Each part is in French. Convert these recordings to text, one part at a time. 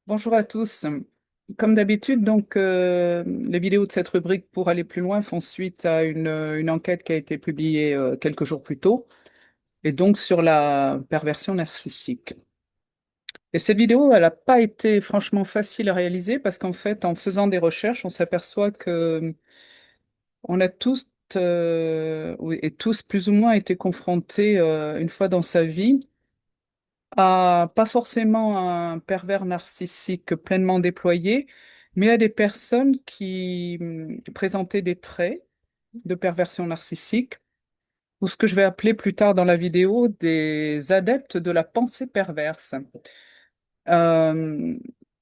Bonjour à tous. Comme d'habitude, les vidéos de cette rubrique pour aller plus loin font suite à une enquête qui a été publiée quelques jours plus tôt, et donc sur la perversion narcissique. Et cette vidéo, elle n'a pas été franchement facile à réaliser parce qu'en fait, en faisant des recherches, on s'aperçoit que on a tous oui, et tous plus ou moins été confrontés une fois dans sa vie à pas forcément un pervers narcissique pleinement déployé, mais à des personnes qui présentaient des traits de perversion narcissique, ou ce que je vais appeler plus tard dans la vidéo des adeptes de la pensée perverse. Euh,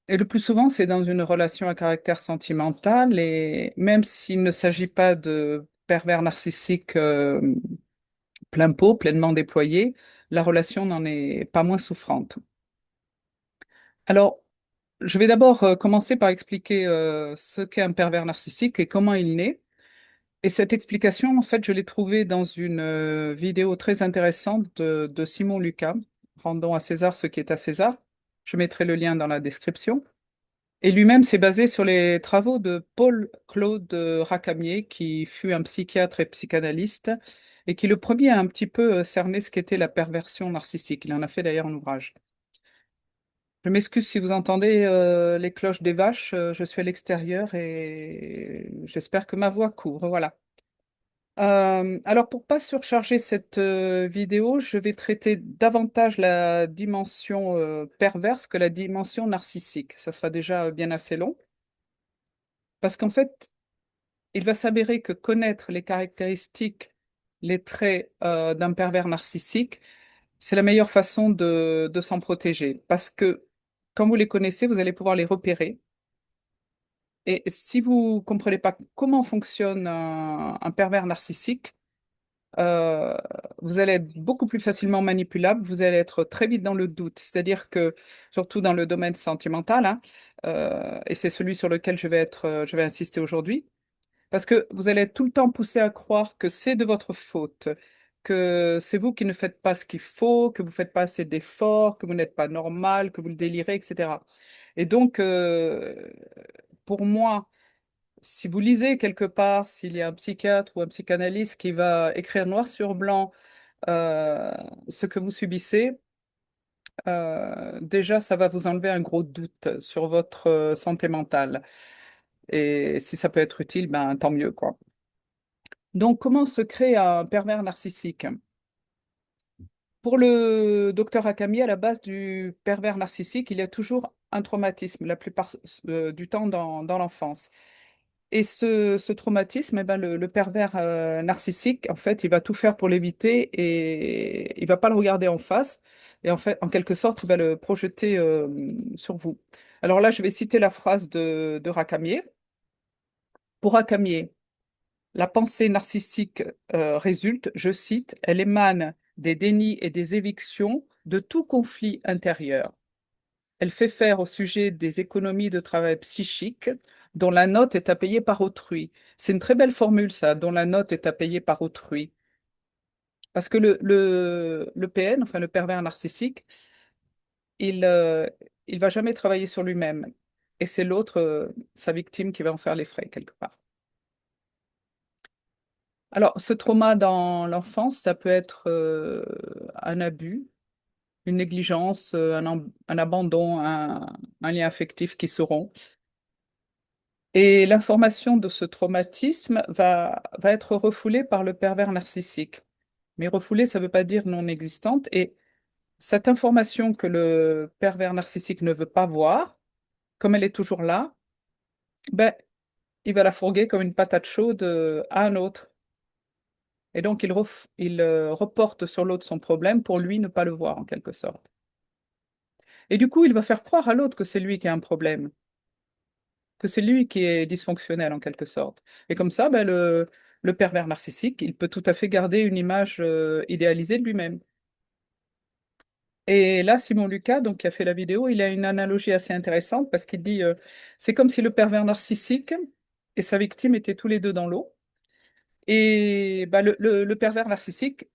et le plus souvent, c'est dans une relation à caractère sentimental, et même s'il ne s'agit pas de pervers narcissique plein pot, pleinement déployé, la relation n'en est pas moins souffrante. Alors, je vais d'abord commencer par expliquer ce qu'est un pervers narcissique et comment il naît. Et cette explication, en fait, je l'ai trouvée dans une vidéo très intéressante de Simon Lucas, Rendons à César ce qui est à César. Je mettrai le lien dans la description. Et lui-même s'est basé sur les travaux de Paul-Claude Racamier, qui fut un psychiatre et psychanalyste, et qui le premier a un petit peu cerné ce qu'était la perversion narcissique. Il en a fait d'ailleurs un ouvrage. Je m'excuse si vous entendez les cloches des vaches, je suis à l'extérieur et j'espère que ma voix court. Voilà. Alors pour pas surcharger cette vidéo, je vais traiter davantage la dimension perverse que la dimension narcissique. Ça sera déjà bien assez long parce qu'en fait, il va s'avérer que connaître les caractéristiques, les traits d'un pervers narcissique, c'est la meilleure façon de s'en protéger parce que quand vous les connaissez, vous allez pouvoir les repérer. Et si vous comprenez pas comment fonctionne un pervers narcissique, euh, vous allez être beaucoup plus facilement manipulable, vous allez être très vite dans le doute. C'est-à-dire que, surtout dans le domaine sentimental, hein, et c'est celui sur lequel je vais insister aujourd'hui, parce que vous allez être tout le temps poussé à croire que c'est de votre faute, que c'est vous qui ne faites pas ce qu'il faut, que vous ne faites pas assez d'efforts, que vous n'êtes pas normal, que vous le délirez, etc. Et donc, pour moi, si vous lisez quelque part, s'il y a un psychiatre ou un psychanalyste qui va écrire noir sur blanc euh, ce que vous subissez, déjà, ça va vous enlever un gros doute sur votre santé mentale. Et si ça peut être utile, ben, tant mieux, quoi. Donc, comment se crée un pervers narcissique? Pour le docteur Akami, à la base du pervers narcissique, il y a toujours un traumatisme, la plupart du temps dans l'enfance. Et ce traumatisme, eh ben, le pervers narcissique, en fait, il va tout faire pour l'éviter et il va pas le regarder en face. Et en fait, en quelque sorte, il va le projeter sur vous. Alors là, je vais citer la phrase de Racamier. Pour Racamier, la pensée narcissique résulte, je cite, elle émane des dénis et des évictions de tout conflit intérieur. Elle fait faire au sujet des économies de travail psychique dont la note est à payer par autrui. C'est une très belle formule, ça, dont la note est à payer par autrui. Parce que le PN, enfin le pervers narcissique, il va jamais travailler sur lui-même. Et c'est l'autre, sa victime, qui va en faire les frais, quelque part. Alors, ce trauma dans l'enfance, ça peut être un abus, une négligence, un abandon, un lien affectif qui se rompt. Et l'information de ce traumatisme va être refoulée par le pervers narcissique. Mais refoulée, ça ne veut pas dire non existante. Et cette information que le pervers narcissique ne veut pas voir, comme elle est toujours là, ben, il va la fourguer comme une patate chaude à un autre. Et donc, il reporte sur l'autre son problème pour lui ne pas le voir, en quelque sorte. Et du coup, il va faire croire à l'autre que c'est lui qui a un problème, que c'est lui qui est dysfonctionnel, en quelque sorte. Et comme ça, ben, le pervers narcissique, il peut tout à fait garder une image idéalisée de lui-même. Et là, Simon Lucas, donc, qui a fait la vidéo, il a une analogie assez intéressante parce qu'il dit, c'est comme si le pervers narcissique et sa victime étaient tous les deux dans l'eau. Et bah, le pervers narcissique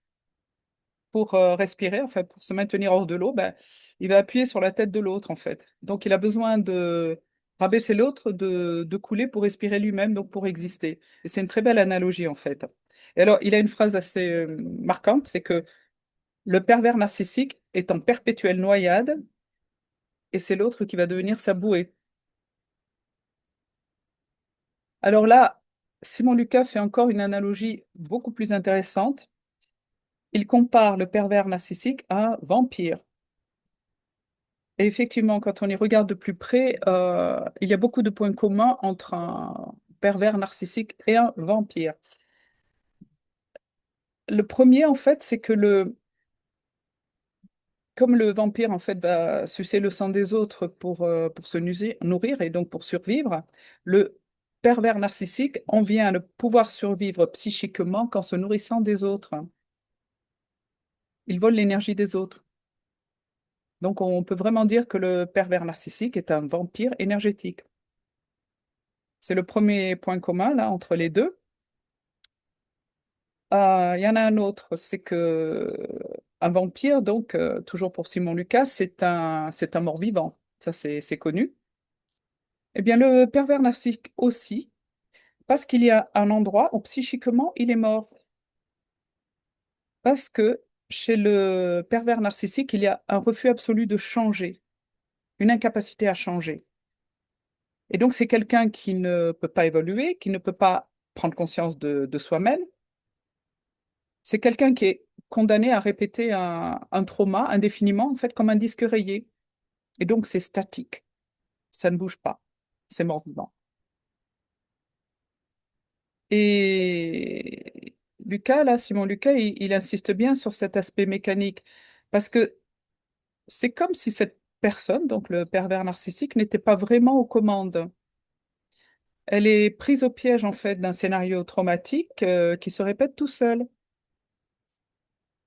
pour respirer, enfin pour se maintenir hors de l'eau, ben, il va appuyer sur la tête de l'autre en fait. Donc il a besoin de rabaisser l'autre, de couler pour respirer lui-même, donc pour exister. Et c'est une très belle analogie en fait. Et alors il a une phrase assez marquante, c'est que le pervers narcissique est en perpétuelle noyade et c'est l'autre qui va devenir sa bouée. Alors là, Simon Lucas fait encore une analogie beaucoup plus intéressante. Il compare le pervers narcissique à un vampire. Et effectivement, quand on y regarde de plus près, il y a beaucoup de points communs entre un pervers narcissique et un vampire. Le premier, en fait, c'est que comme le vampire, en fait, va sucer le sang des autres pour se nourrir et donc pour survivre, le pervers narcissique en vient à ne pouvoir survivre psychiquement qu'en se nourrissant des autres. Il vole l'énergie des autres. Donc, on peut vraiment dire que le pervers narcissique est un vampire énergétique. C'est le premier point commun, là, entre les deux. Il y en a un autre, c'est que un vampire, donc, toujours pour Simon Lucas, c'est un mort-vivant. Ça, c'est connu. Eh bien, le pervers narcissique aussi, parce qu'il y a un endroit où psychiquement il est mort. Parce que chez le pervers narcissique, il y a un refus absolu de changer, une incapacité à changer. Et donc, c'est quelqu'un qui ne peut pas évoluer, qui ne peut pas prendre conscience de soi-même. C'est quelqu'un qui est condamné à répéter un trauma indéfiniment, en fait, comme un disque rayé. Et donc, c'est statique. Ça ne bouge pas. C'est mort-vivant. Et Lucas, là, Simon Lucas, il insiste bien sur cet aspect mécanique. Parce que c'est comme si cette personne, donc le pervers narcissique, n'était pas vraiment aux commandes. Elle est prise au piège, en fait, d'un scénario traumatique qui se répète tout seul.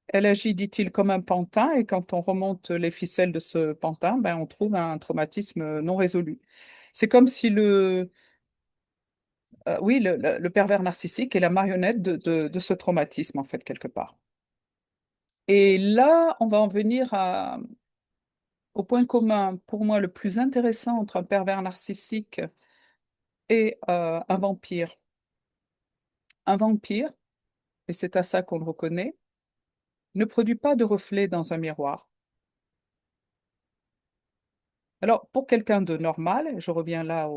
Elle agit, dit-il, comme un pantin, et quand on remonte les ficelles de ce pantin, ben, on trouve un traumatisme non résolu. C'est comme si oui, le pervers narcissique est la marionnette de ce traumatisme, en fait, quelque part. Et là, on va en venir au point commun, pour moi, le plus intéressant entre un pervers narcissique et un vampire. Un vampire, et c'est à ça qu'on le reconnaît, ne produit pas de reflet dans un miroir. Alors, pour quelqu'un de normal, je reviens là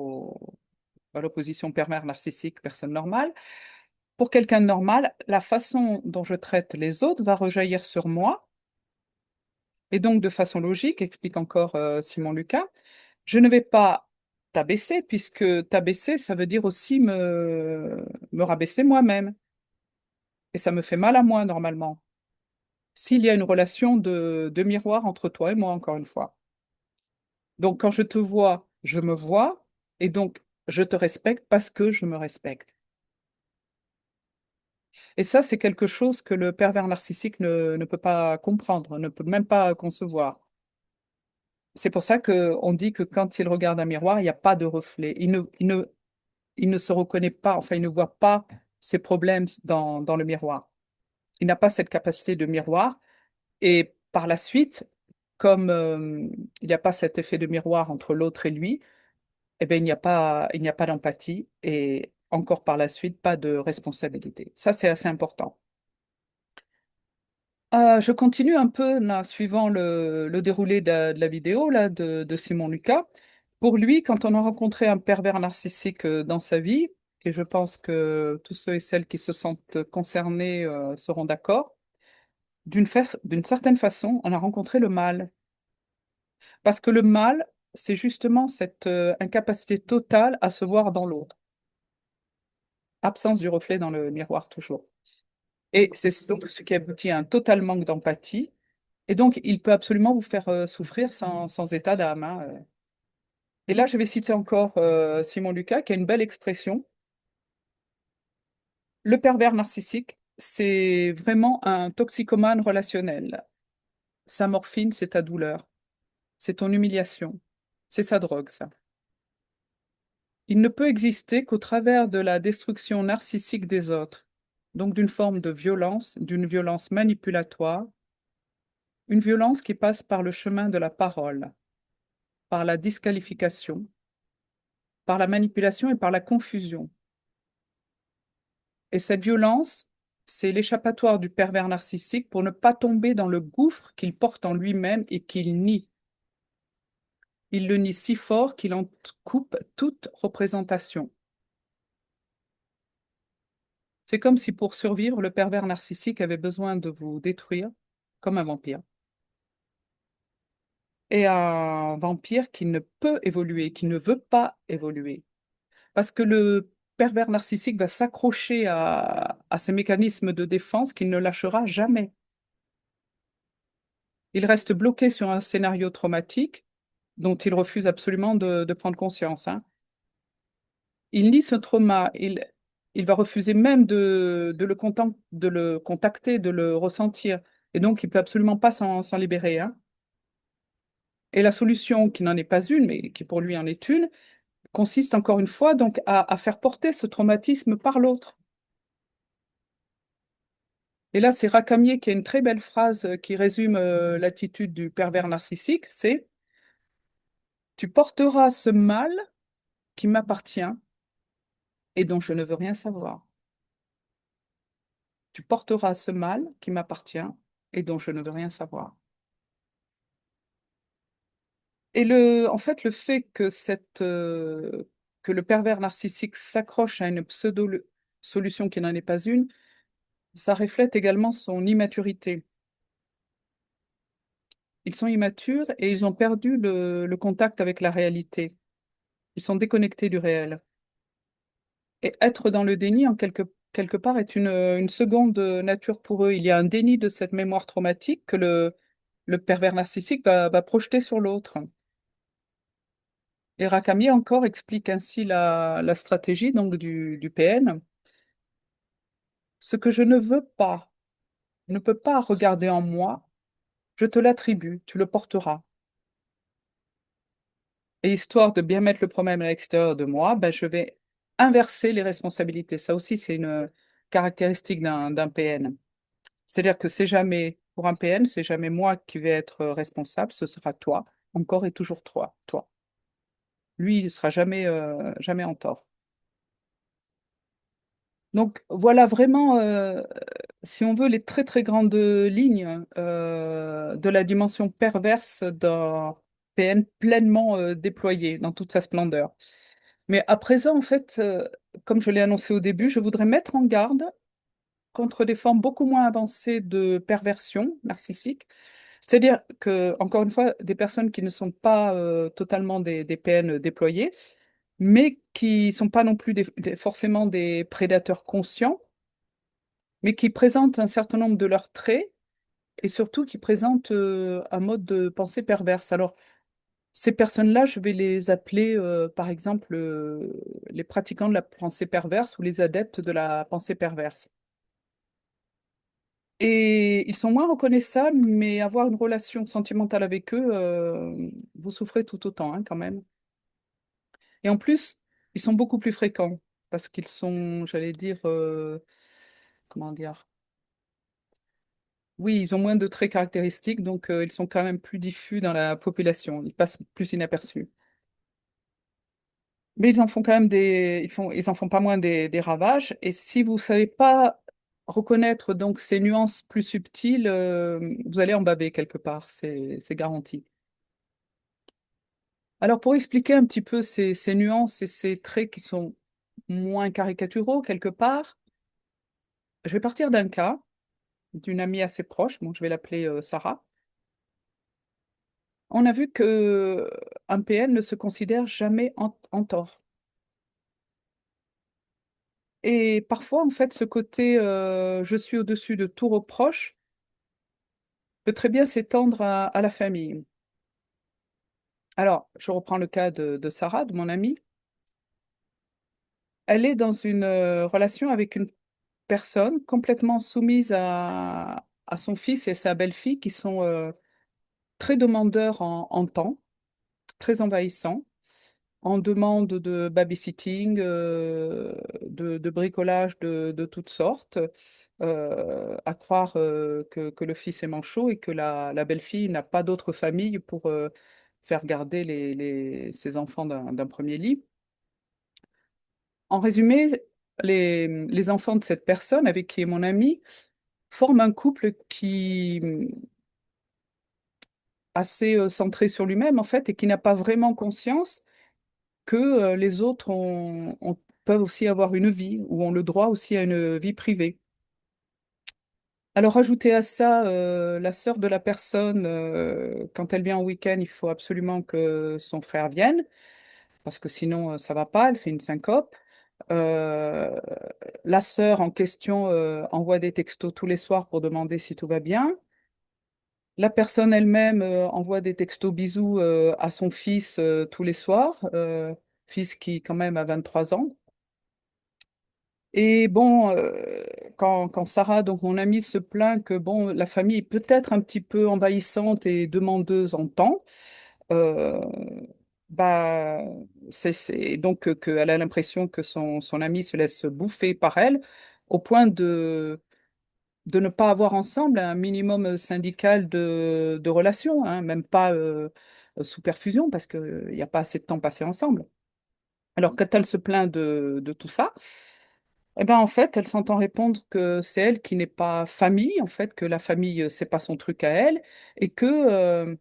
à l'opposition pervers narcissique, personne normale, pour quelqu'un de normal, la façon dont je traite les autres va rejaillir sur moi, et donc de façon logique, explique encore Simon Lucas, je ne vais pas t'abaisser, puisque t'abaisser, ça veut dire aussi me rabaisser moi-même, et ça me fait mal à moi normalement, s'il y a une relation de miroir entre toi et moi, encore une fois. Donc quand je te vois, je me vois, et donc je te respecte parce que je me respecte. Et ça, c'est quelque chose que le pervers narcissique ne peut pas comprendre, ne peut même pas concevoir. C'est pour ça qu'on dit que quand il regarde un miroir, il n'y a pas de reflet. Il ne se reconnaît pas, enfin, il ne voit pas ses problèmes dans le miroir. Il n'a pas cette capacité de miroir. Et par la suite, comme il n'y a pas cet effet de miroir entre l'autre et lui, eh bien, il n'y a pas d'empathie et encore par la suite, pas de responsabilité. Ça, c'est assez important. Je continue un peu là, suivant le déroulé de la vidéo là, de Simon Lucas. Pour lui, quand on a rencontré un pervers narcissique dans sa vie, et je pense que tous ceux et celles qui se sentent concernés seront d'accord, d'une certaine façon, on a rencontré le mal. Parce que le mal, c'est justement cette incapacité totale à se voir dans l'autre. Absence du reflet dans le miroir toujours. Et c'est donc ce qui aboutit à un total manque d'empathie. Et donc, il peut absolument vous faire souffrir sans état d'âme, hein. Et là, je vais citer encore Simon Lucas, qui a une belle expression. Le pervers narcissique, c'est vraiment un toxicomane relationnel. Sa morphine, c'est ta douleur, c'est ton humiliation, c'est sa drogue, ça. Il ne peut exister qu'au travers de la destruction narcissique des autres, donc d'une forme de violence, d'une violence manipulatoire, Une violence qui passe par le chemin de la parole, par la disqualification, par la manipulation et par la confusion. Et cette violence, c'est l'échappatoire du pervers narcissique pour ne pas tomber dans le gouffre qu'il porte en lui-même et qu'il nie. Il le nie si fort qu'il en coupe toute représentation. C'est comme si pour survivre, le pervers narcissique avait besoin de vous détruire comme un vampire. Et un vampire qui ne peut évoluer, qui ne veut pas évoluer. Parce que le pervers narcissique va s'accrocher à ses mécanismes de défense qu'il ne lâchera jamais. Il reste bloqué sur un scénario traumatique dont il refuse absolument de prendre conscience, hein. Il nie ce trauma, il va refuser même de le contacter, de le ressentir. Et donc, il peut absolument pas s'en libérer, hein. Et la solution, qui n'en est pas une, mais qui pour lui en est une, consiste encore une fois donc à faire porter ce traumatisme par l'autre. Et là, c'est Racamier qui a une très belle phrase qui résume l'attitude du pervers narcissique, c'est: tu porteras ce mal qui m'appartient et dont je ne veux rien savoir. Tu porteras ce mal qui m'appartient et dont je ne veux rien savoir. Et en fait, le fait que que le pervers narcissique s'accroche à une pseudo-solution qui n'en est pas une, ça reflète également son immaturité. Ils sont immatures et ils ont perdu le contact avec la réalité. Ils sont déconnectés du réel. Et être dans le déni, quelque part, est une seconde nature pour eux. Il y a un déni de cette mémoire traumatique que le pervers narcissique va projeter sur l'autre. Et Rakami encore explique ainsi la stratégie donc du PN. Ce que je ne veux pas, ne peux pas regarder en moi, je te l'attribue, tu le porteras. Et histoire de bien mettre le problème à l'extérieur de moi, ben, je vais inverser les responsabilités. Ça aussi, c'est une caractéristique d'un PN. C'est-à-dire que c'est jamais, pour un PN, c'est jamais moi qui vais être responsable, ce sera toi, encore et toujours toi, toi. Lui, il ne sera jamais en tort. Donc voilà vraiment, si on veut, les très très grandes lignes de la dimension perverse d'un PN pleinement déployé dans toute sa splendeur. Mais à présent, en fait, comme je l'ai annoncé au début, je voudrais mettre en garde contre des formes beaucoup moins avancées de perversion narcissique. C'est-à-dire que, encore une fois, des personnes qui ne sont pas totalement des PN déployés, mais qui ne sont pas non plus forcément des prédateurs conscients, mais qui présentent un certain nombre de leurs traits et surtout qui présentent un mode de pensée perverse. Alors, ces personnes-là, je vais les appeler, par exemple, les pratiquants de la pensée perverse ou les adeptes de la pensée perverse. Et ils sont moins reconnaissables, mais avoir une relation sentimentale avec eux, vous souffrez tout autant, hein, quand même. Et en plus, ils sont beaucoup plus fréquents parce qu'ils sont, j'allais dire, comment dire? Oui, ils ont moins de traits caractéristiques, donc ils sont quand même plus diffus dans la population. Ils passent plus inaperçus. Mais ils en font quand même ils en font pas moins des ravages. Et si vous savez pas reconnaître donc ces nuances plus subtiles, vous allez en baver quelque part, c'est garanti. Alors pour expliquer un petit peu ces nuances et ces traits qui sont moins caricaturaux quelque part, je vais partir d'un cas d'une amie assez proche, bon, je vais l'appeler Sarah. On a vu que un PN ne se considère jamais en tort. Et parfois, en fait, ce côté je suis au-dessus de tout reproche peut très bien s'étendre à la famille. Alors, je reprends le cas de Sarah, de mon amie. Elle est dans une relation avec une personne complètement soumise à son fils et sa belle-fille qui sont très demandeurs en temps, très envahissants. en demande de babysitting, de bricolage de toutes sortes, à croire que le fils est manchot et que la belle-fille n'a pas d'autre famille pour faire garder ses enfants d'un premier lit. En résumé, les enfants de cette personne, avec qui est mon ami, forment un couple qui assez centré sur lui-même, en fait, et qui n'a pas vraiment conscience que les autres peuvent aussi avoir une vie, ou ont le droit aussi à une vie privée. Alors, ajouter à ça, la sœur de la personne, quand elle vient en week-end, il faut absolument que son frère vienne, parce que sinon, ça va pas, elle fait une syncope. Euh, la sœur en question envoie des textos tous les soirs pour demander si tout va bien. La personne elle-même envoie des textos bisous à son fils tous les soirs, fils qui quand même a 23 ans. Et bon, quand Sarah, donc mon amie, se plaint que bon, la famille est peut-être un petit peu envahissante et demandeuse en temps, euh, bah, donc qu'elle a l'impression que son amie se laisse bouffer par elle, au point de ne pas avoir ensemble un minimum syndical de relations, hein, même pas sous perfusion, parce qu'il n'y a pas assez de temps passé ensemble. Alors, quand elle se plaint de tout ça, eh ben, en fait, elle s'entend répondre que c'est elle qui n'est pas famille, en fait, que la famille, c'est pas son truc à elle, et que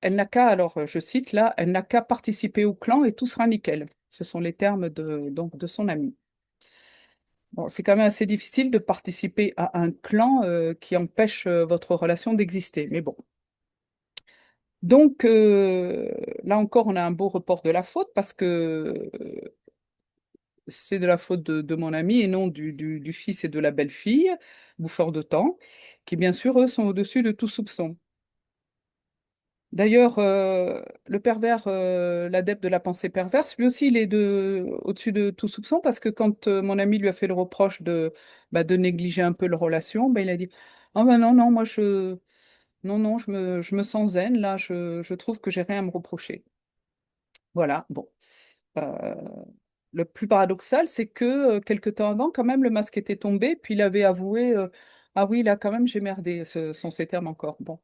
elle n'a qu'à, alors je cite là, elle n'a qu'à participer au clan et tout sera nickel. Ce sont les termes donc, de son amie. Bon, c'est quand même assez difficile de participer à un clan qui empêche votre relation d'exister, mais bon. Donc là encore, on a un beau report de la faute parce que c'est de la faute de mon ami et non du fils et de la belle-fille, bouffeurs de temps, qui bien sûr, eux, sont au-dessus de tout soupçon. D'ailleurs, le pervers, l'adepte de la pensée perverse, lui aussi, il est au-dessus de tout soupçon parce que quand mon ami lui a fait le reproche de négliger un peu leur relation, il a dit, oh ben non, non, non, non, je me sens zen, là, je trouve que j'ai rien à me reprocher. Voilà, bon. Euh, le plus paradoxal, c'est que quelque temps avant, quand même, le masque était tombé, puis il avait avoué, ah oui, là, quand même, j'ai merdé, ce sont ces termes encore. Bon.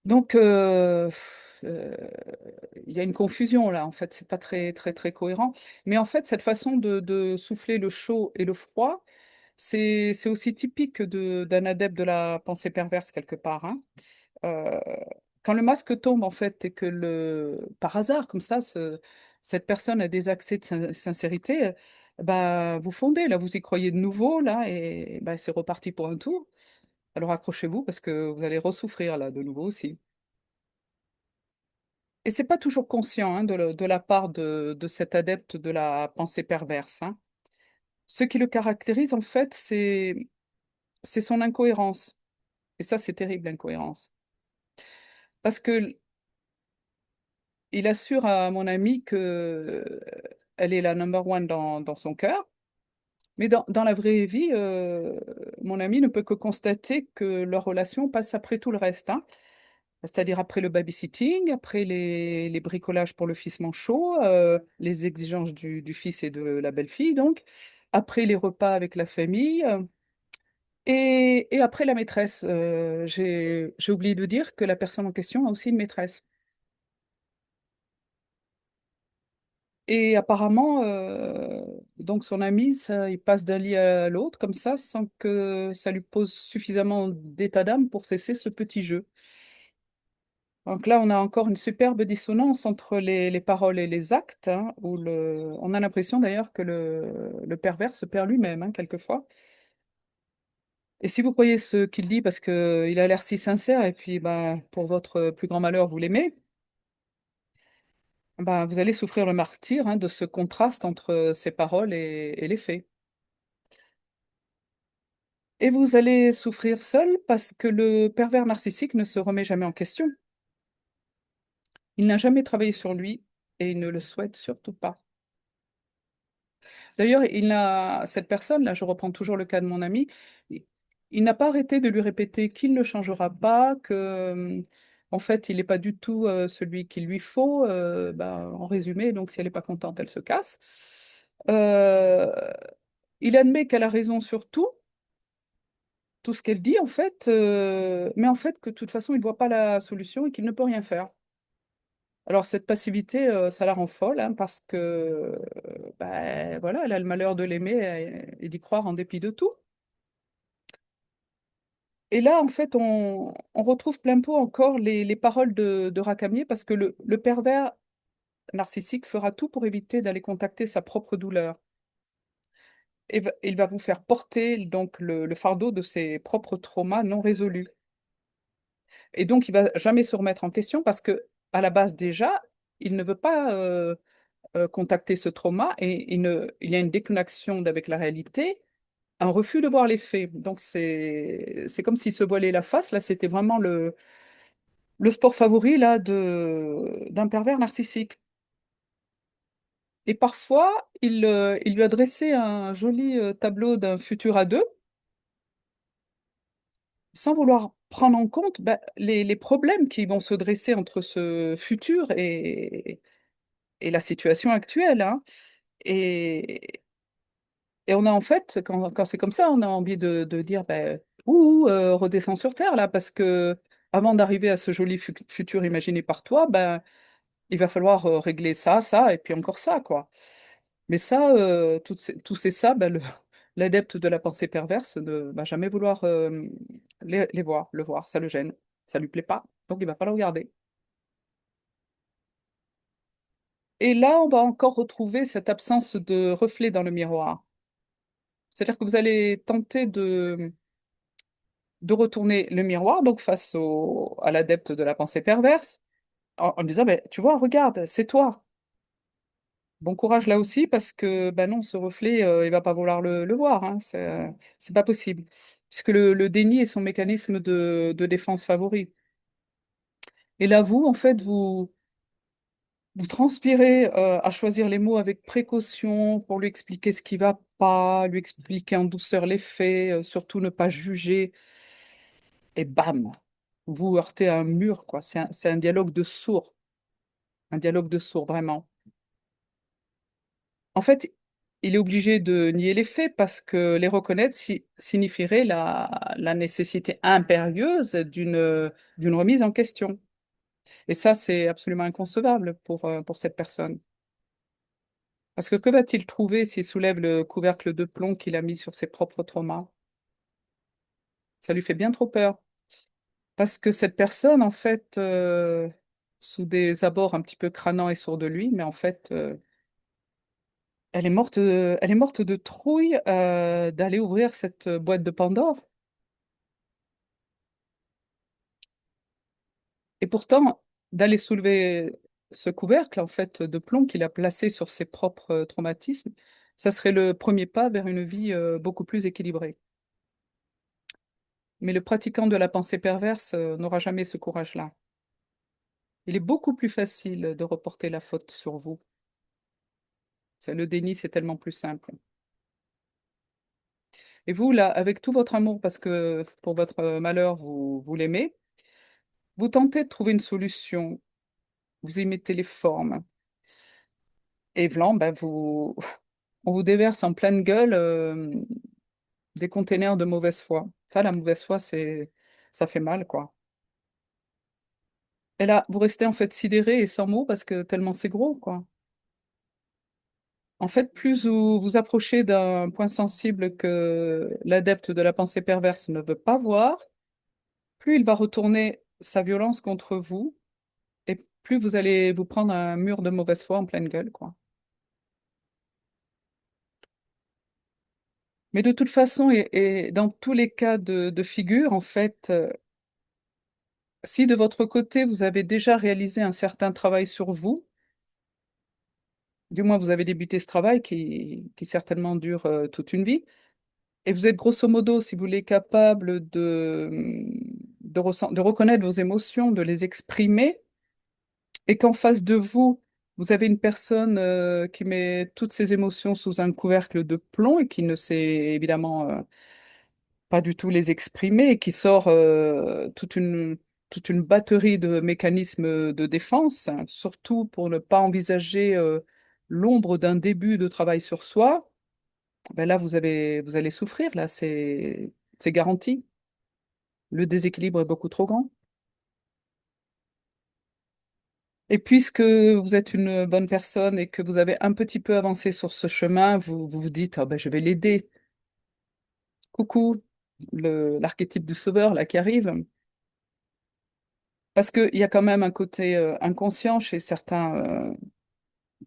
Donc, euh, il y a une confusion là, en fait, c'est pas très, très, très cohérent. Mais en fait, cette façon de souffler le chaud et le froid, c'est aussi typique d'un adepte de la pensée perverse quelque part, hein. Euh, Quand le masque tombe, en fait, et que par hasard, comme ça, cette personne a des accès de sincérité, bah, vous fondez, là, vous y croyez de nouveau, là, et bah, c'est reparti pour un tour. Alors accrochez-vous parce que vous allez ressouffrir, là, de nouveau aussi. Et c'est pas toujours conscient hein, de la part de cet adepte de la pensée perverse, hein. Ce qui le caractérise, en fait, c'est son incohérence. Et ça, c'est terrible, l'incohérence. Parce que il assure à mon ami que elle est la number one dans son cœur. Mais dans la vraie vie, mon ami ne peut que constater que leur relation passe après tout le reste, hein. C'est-à-dire après le babysitting, après les bricolages pour le fils manchot, les exigences du fils et de la belle-fille, donc, après les repas avec la famille, et après la maîtresse. J'ai oublié de dire que la personne en question a aussi une maîtresse. Et apparemment, donc son ami, ça, il passe d'un lit à l'autre comme ça, sans que ça lui pose suffisamment d'état d'âme pour cesser ce petit jeu. Donc là, on a encore une superbe dissonance entre les paroles et les actes, hein, on a l'impression d'ailleurs que le pervers se perd lui-même, hein, quelquefois. Et si vous croyez ce qu'il dit parce qu'il a l'air si sincère et puis bah, pour votre plus grand malheur, vous l'aimez, bah, vous allez souffrir le martyre hein, de ce contraste entre ses paroles et les faits. Et vous allez souffrir seul parce que le pervers narcissique ne se remet jamais en question. Il n'a jamais travaillé sur lui et il ne le souhaite surtout pas. D'ailleurs, cette personne, là, je reprends toujours le cas de mon ami, il, il n'a pas arrêté de lui répéter qu'il ne changera pas, que En fait, il n'est pas du tout celui qu'il lui faut. En résumé, donc si elle n'est pas contente, elle se casse. Il admet qu'elle a raison sur tout ce qu'elle dit en fait, mais en fait que de toute façon, il ne voit pas la solution et qu'il ne peut rien faire. Alors cette passivité, ça la rend folle, hein, parce que voilà, elle a le malheur de l'aimer et d'y croire en dépit de tout. Et là, en fait, on retrouve plein pot encore les paroles de Racamier, parce que le pervers narcissique fera tout pour éviter d'aller contacter sa propre douleur. Et il va vous faire porter donc le fardeau de ses propres traumas non résolus. Et donc, il va jamais se remettre en question parce que, à la base déjà, il ne veut pas contacter ce trauma, et il y a une déconnexion avec la réalité, un refus de voir les faits. Donc, c'est comme s'il se voilait la face. Là, c'était vraiment le sport favori là, d'un pervers narcissique. Et parfois, il lui a dressé un joli tableau d'un futur à deux, sans vouloir prendre en compte les problèmes qui vont se dresser entre ce futur et la situation actuelle, hein. Et, et on a en fait, quand c'est comme ça, on a envie de dire, ouh, redescends sur Terre, là, parce que avant d'arriver à ce joli futur imaginé par toi, il va falloir régler ça, ça, et puis encore ça, quoi. Mais ça, tous ces ça, l'adepte de la pensée perverse ne va jamais vouloir les voir, le voir, ça le gêne, ça lui plaît pas, donc il va pas le regarder. Et là, on va encore retrouver cette absence de reflet dans le miroir. C'est-à-dire que vous allez tenter de retourner le miroir, donc face à l'adepte de la pensée perverse, en lui disant, tu vois, regarde, c'est toi. Bon courage là aussi, parce que non, ce reflet, il va pas vouloir le voir, hein, c'est pas possible. Puisque le déni est son mécanisme de défense favori. Et là, vous, en fait, vous transpirez à choisir les mots avec précaution pour lui expliquer ce qui va pas, lui expliquer en douceur les faits, surtout ne pas juger. Et bam, vous heurtez à un mur, quoi. C'est un dialogue de sourds, un dialogue de sourds, vraiment. En fait, il est obligé de nier les faits parce que les reconnaître signifierait la nécessité impérieuse d'une remise en question. Et ça, c'est absolument inconcevable pour cette personne. Parce que va-t-il trouver s'il soulève le couvercle de plomb qu'il a mis sur ses propres traumas? Ça lui fait bien trop peur. Parce que cette personne, en fait, sous des abords un petit peu crânants et sourds de lui, mais en fait, elle est morte de trouille d'aller ouvrir cette boîte de Pandore. Et pourtant, d'aller soulever ce couvercle, en fait, de plomb qu'il a placé sur ses propres traumatismes, ça serait le premier pas vers une vie beaucoup plus équilibrée. Mais le pratiquant de la pensée perverse n'aura jamais ce courage-là. Il est beaucoup plus facile de reporter la faute sur vous. Le déni, c'est tellement plus simple. Et vous, là, avec tout votre amour, parce que pour votre malheur, vous l'aimez, vous tentez de trouver une solution, vous y mettez les formes. Et vlan, on vous déverse en pleine gueule des containers de mauvaise foi. Ça, la mauvaise foi, ça fait mal, quoi. Et là, vous restez en fait sidéré et sans mots parce que tellement c'est gros, quoi. En fait, plus vous vous approchez d'un point sensible que l'adepte de la pensée perverse ne veut pas voir, plus il va retourner sa violence contre vous, et plus vous allez vous prendre un mur de mauvaise foi en pleine gueule, quoi. Mais de toute façon, et dans tous les cas de figure, en fait, si de votre côté, vous avez déjà réalisé un certain travail sur vous, du moins vous avez débuté ce travail qui certainement dure toute une vie, et vous êtes grosso modo, si vous voulez, capable de reconnaître vos émotions, de les exprimer, et qu'en face de vous, vous avez une personne qui met toutes ses émotions sous un couvercle de plomb et qui ne sait évidemment pas du tout les exprimer, et qui sort toute une toute une batterie de mécanismes de défense, hein, surtout pour ne pas envisager l'ombre d'un début de travail sur soi, ben là, vous allez souffrir, là, c'est garanti. Le déséquilibre est beaucoup trop grand. Et puisque vous êtes une bonne personne et que vous avez un petit peu avancé sur ce chemin, vous vous dites, ah ben, je vais l'aider. Coucou, l'archétype du sauveur, là, qui arrive. Parce qu'il y a quand même un côté inconscient chez certains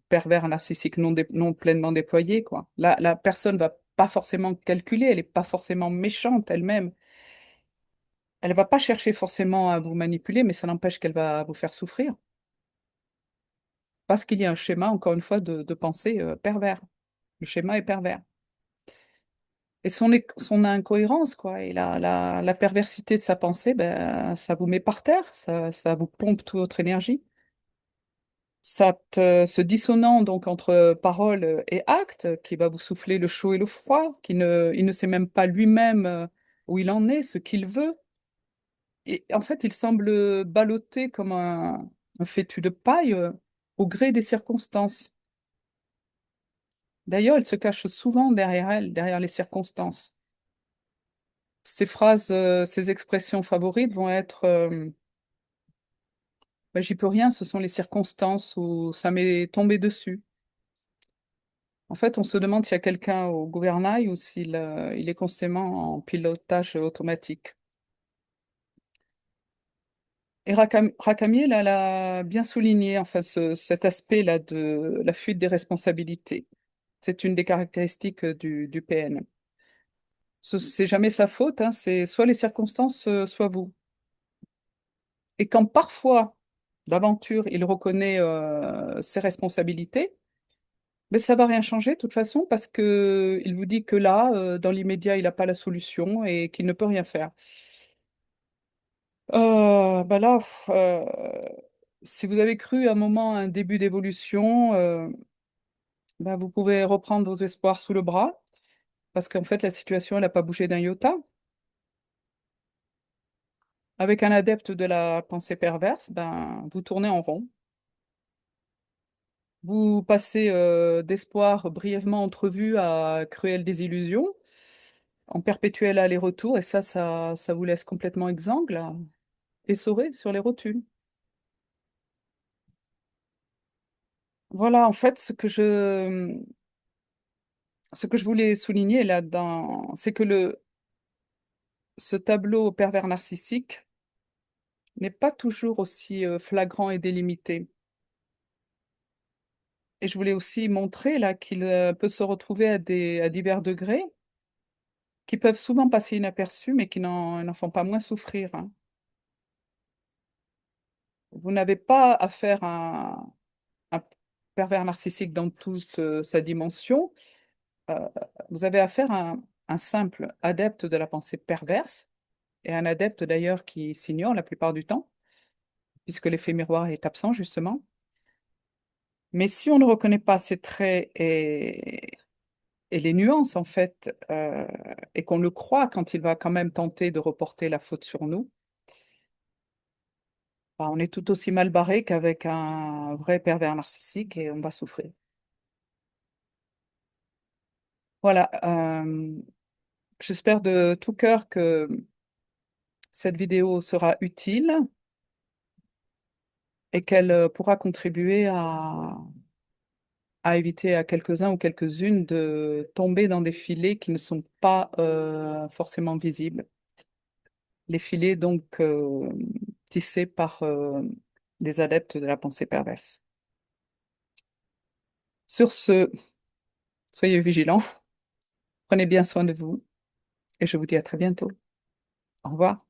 pervers narcissiques non pleinement déployés, quoi. La personne va pas forcément calculer, elle n'est pas forcément méchante elle-même. Elle va pas chercher forcément à vous manipuler, mais ça n'empêche qu'elle va vous faire souffrir. Parce qu'il y a un schéma, encore une fois, de pensée pervers. Le schéma est pervers. Et son incohérence, quoi, et la perversité de sa pensée, ben, ça vous met par terre, ça vous pompe toute votre énergie. Ce dissonant donc entre parole et acte, qui va vous souffler le chaud et le froid, il ne sait même pas lui-même où il en est, ce qu'il veut. Et en fait, il semble balloté comme un fétu de paille au gré des circonstances. D'ailleurs, il se cache souvent derrière elle, derrière les circonstances. Ses phrases, ses expressions favorites vont être bah, j'y peux rien, ce sont les circonstances où ça m'est tombé dessus. En fait, on se demande s'il y a quelqu'un au gouvernail ou s'il il est constamment en pilotage automatique. Et Rakamiel, elle a bien souligné enfin, cet aspect-là de la fuite des responsabilités. C'est une des caractéristiques du PN. C'est jamais sa faute, hein, c'est soit les circonstances, soit vous. Et quand parfois, d'aventure, il reconnaît ses responsabilités, mais ça va rien changer de toute façon parce que il vous dit que là, dans l'immédiat, il n'a pas la solution et qu'il ne peut rien faire. Bah là, si vous avez cru à un moment à un début d'évolution, bah, vous pouvez reprendre vos espoirs sous le bras parce qu'en fait, la situation, elle n'a pas bougé d'un iota. Avec un adepte de la pensée perverse, ben, vous tournez en rond. Vous passez d'espoir brièvement entrevu à cruelle désillusion, en perpétuel aller-retour, et ça vous laisse complètement exsangue, là, essoré sur les rotules. Voilà, en fait, ce que je voulais souligner là-dedans, c'est que ce tableau pervers narcissique n'est pas toujours aussi flagrant et délimité. Et je voulais aussi montrer là qu'il peut se retrouver à divers degrés, qui peuvent souvent passer inaperçus, mais qui n'en font pas moins souffrir, hein. Vous n'avez pas affaire à un pervers narcissique dans toute sa dimension. euh, Vous avez affaire à un simple adepte de la pensée perverse, et un adepte d'ailleurs qui s'ignore la plupart du temps, puisque l'effet miroir est absent justement. Mais si on ne reconnaît pas ces traits et les nuances en fait, et qu'on le croit quand il va quand même tenter de reporter la faute sur nous, bah, on est tout aussi mal barré qu'avec un vrai pervers narcissique et on va souffrir. Voilà, j'espère de tout cœur que cette vidéo sera utile et qu'elle pourra contribuer à éviter à quelques-uns ou quelques-unes de tomber dans des filets qui ne sont pas forcément visibles. Les filets donc tissés par les adeptes de la pensée perverse. Sur ce, soyez vigilants, prenez bien soin de vous et je vous dis à très bientôt. Au revoir.